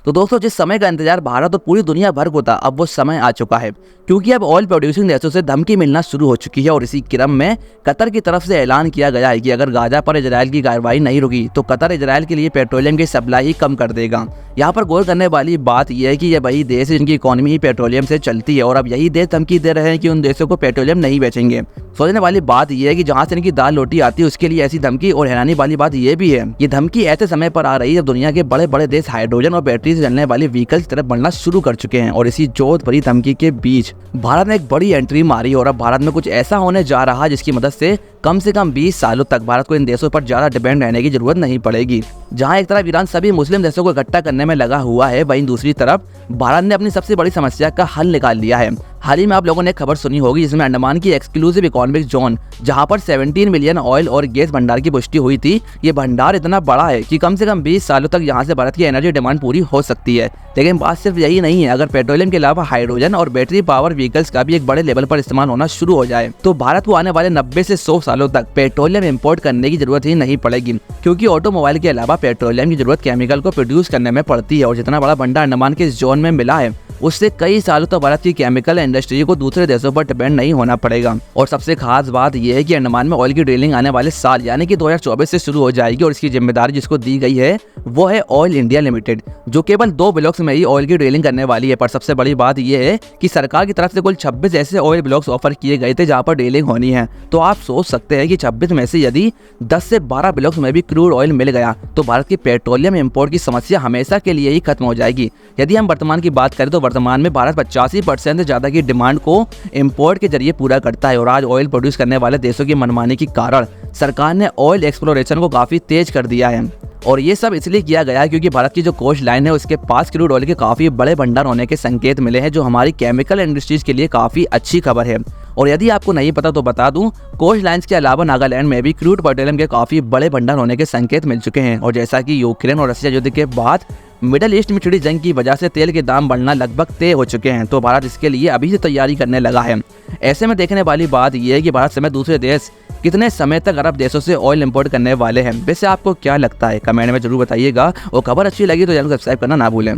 तो दोस्तों जिस समय का इंतजार भारत और पूरी दुनिया भर को था, अब वो समय आ चुका है, क्योंकि अब ऑयल प्रोड्यूसिंग देशों से धमकी मिलना शुरू हो चुकी है। और इसी क्रम में कतर की तरफ से ऐलान किया गया है कि अगर गाजा पर इजराइल की कार्रवाई नहीं रुकी तो कतर इजराइल के लिए पेट्रोलियम की सप्लाई ही कम कर देगा। यहाँ पर गौर करने वाली बात यह है कि ये वही देश है जिनकी इकोनॉमी ही पेट्रोलियम से चलती है, और अब यही देश धमकी दे रहे हैं कि उन देशों को पेट्रोलियम नहीं बेचेंगे। सोचने वाली बात यह है कि जहाँ से इनकी दाल रोटी आती है उसके लिए ऐसी धमकी, और हैरानी वाली बात यह भी है ये धमकी ऐसे समय पर आ रही है जब दुनिया के बड़े बड़े देश हाइड्रोजन और बैटरी से चलने वाली व्हीकल की तरफ बढ़ना शुरू कर चुके हैं। और इसी जोत भरी धमकी के बीच भारत ने एक बड़ी एंट्री मारी, और अब भारत में कुछ ऐसा होने जा रहा है जिसकी मदद से कम 20 सालों तक भारत को इन देशों पर ज्यादा डिपेंड रहने की जरूरत नहीं पड़ेगी। जहां एक तरफ ईरान सभी मुस्लिम देशों को इकट्ठा करने में लगा हुआ है, वहीं दूसरी तरफ भारत ने अपनी सबसे बड़ी समस्या का हल निकाल लिया है। हाल ही में आप लोगों ने खबर सुनी होगी जिसमें अंडमान की एक्सक्लूसिव इकोनॉमिक जोन, जहां पर 17 मिलियन ऑयल और गैस भंडार की पुष्टि हुई थी। ये भंडार इतना बड़ा है कि कम से कम 20 सालों तक यहां से भारत की एनर्जी डिमांड पूरी हो सकती है। लेकिन बात सिर्फ यही नहीं है, अगर पेट्रोलियम के अलावा हाइड्रोजन और बैटरी पावर व्हीकल्स का भी एक बड़े लेवल पर इस्तेमाल होना शुरू हो जाए तो भारत को आने वाले 90 से 100 सालों तक पेट्रोलियम इंपोर्ट करने की जरूरत ही नहीं पड़ेगी, क्योंकि ऑटोमोबाइल के अलावा पेट्रोलियम की जरूरत केमिकल को प्रोड्यूस करने में पड़ती है। और जितना बड़ा भंडार अंडमान के इस जोन में मिला है उससे कई सालों तक भारत की केमिकल इंडस्ट्री को दूसरे देशों पर डिपेंड नहीं होना पड़ेगा। और सबसे खास बात यह है कि अंडमान में ऑयल की ड्रिलिंग आने वाले साल यानी कि 2024 से शुरू हो जाएगी, और इसकी जिम्मेदारी जिसको दी गई है वो है ऑयल इंडिया लिमिटेड, जो केवल 2 ब्लॉक्स में ही ऑयल की ड्रिलिंग करने वाली है। पर सबसे बड़ी बात यह है कि सरकार की तरफ से कुल 26 ऐसे ऑयल ब्लॉक्स ऑफर किए गए थे जहां पर ड्रिलिंग होनी है। तो आप सोच सकते हैं कि 26 में से यदि 10 से 12 ब्लॉक्स में भी क्रूड ऑयल मिल गया तो भारत की पेट्रोलियम इंपोर्ट की समस्या हमेशा के लिए ही खत्म हो जाएगी। यदि हम वर्तमान की बात करें तो वर्तमान में भारत 85% से ज्यादा की डिमांड को इंपोर्ट के जरिए पूरा करता है, और आज ऑयल प्रोड्यूस करने वाले देशों की मनमानी के कारण सरकार ने ऑयल एक्सप्लोरेशन को काफी तेज कर दिया है। और ये सब इसलिए किया गया है क्योंकि भारत की जो कोस्ट लाइन है उसके पास क्रूड ऑयल के काफी बड़े भंडार होने के संकेत मिले हैं, जो हमारी केमिकल इंडस्ट्रीज के लिए काफी अच्छी खबर है। और यदि आपको नहीं पता तो बता दूं, कोस्ट लाइन्स के अलावा नागालैंड में भी क्रूड पेट्रोलियम के काफी बड़े भंडार होने के संकेत मिल चुके हैं। और जैसा कि यूक्रेन और रशिया युद्ध के बाद मिडल ईस्ट में छिड़ी जंग की वजह से तेल के दाम बढ़ना लगभग तय हो चुके हैं, तो भारत इसके लिए अभी से तैयारी करने लगा है। ऐसे में देखने वाली बात यह है कि भारत समेत दूसरे देश कितने समय तक अरब देशों से ऑयल इंपोर्ट करने वाले हैं। वैसे आपको क्या लगता है, कमेंट में जरूर बताइएगा, और खबर अच्छी लगी तो चैनल को सब्सक्राइब करना ना भूलें।